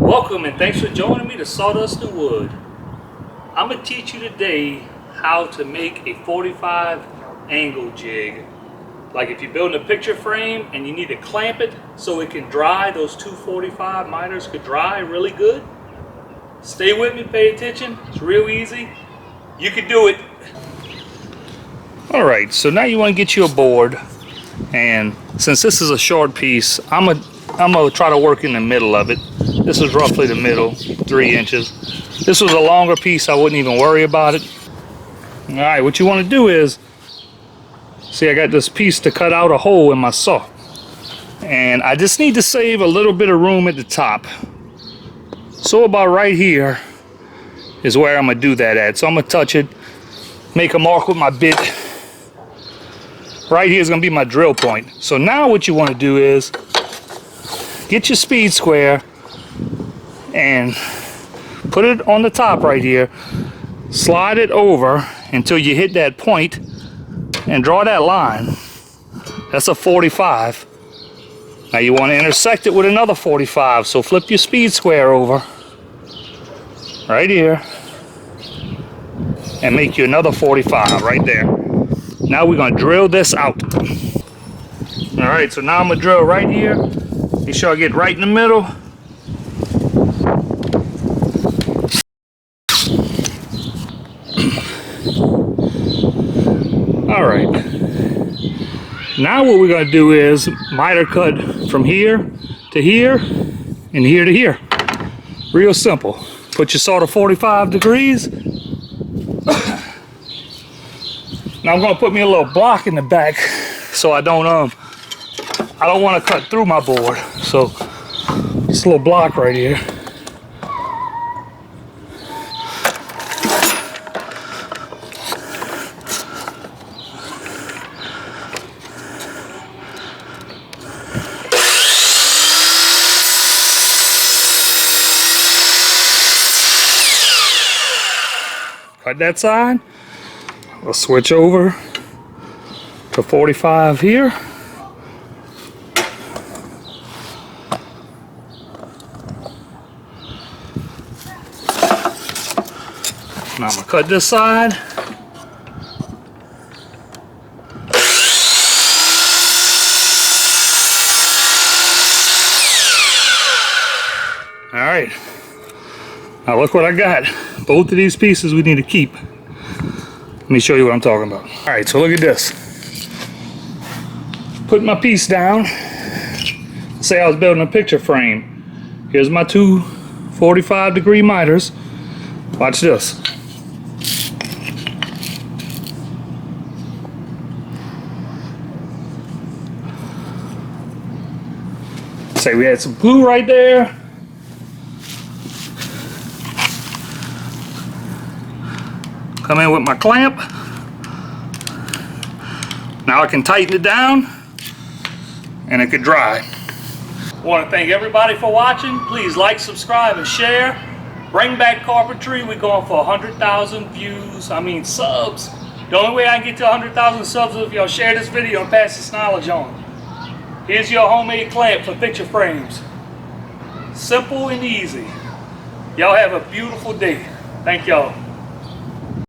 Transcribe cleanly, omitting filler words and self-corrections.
Welcome and thanks for joining me to Sawdust and Wood. I'm going to teach you today how to make a 45 angle jig. Like if you're building a picture frame and you need to clamp it so it can dry, those 245 miters could dry really good. Stay with me, pay attention, it's real easy. You can do it. Alright, so now you want to get you a board, and since this is a short piece, I'm gonna try to work in the middle of it. This is roughly the middle, 3 inches. This was a longer piece, I wouldn't even worry about it. Alright, what you want to do is, see I got this piece to cut out a hole in my saw. And I just need to save a little bit of room at the top. So about right here is where I'm gonna do that at. So I'm gonna touch it, make a mark with my bit. Right here is gonna be my drill point. So now what you want to do is get your speed square and put it on the top right here. Slide it over until you hit that point and draw that line. That's a 45. Now you want to intersect it with another 45. So flip your speed square over right here and make you another 45 right there. Now we're going to drill this out. Alright, so now I'm going to drill right here. Make sure I get right in the middle. Alright. Now what we're going to do is miter cut from here to here and here to here. Real simple. Put your saw to 45 degrees. Now I'm going to put me a little block in the back so I don't want to cut through my board. So this little block right here. Cut that side. We'll switch over to 45 here. Now I'm going to cut this side. Alright. Now look what I got. Both of these pieces we need to keep. Let me show you what I'm talking about. Alright, so look at this. Put my piece down. Say I was building a picture frame. Here's my two 45-degree miters. Watch this. Say we had some glue right there. Come in with my clamp. Now I can tighten it down and it could dry. I want to thank everybody for watching. Please like, subscribe, and share. Bring back carpentry. We're going for 100,000 views. Subs. The only way I can get to 100,000 subs is if y'all share this video and pass this knowledge on. Here's your homemade clamp for picture frames. Simple and easy. Y'all have a beautiful day. Thank y'all.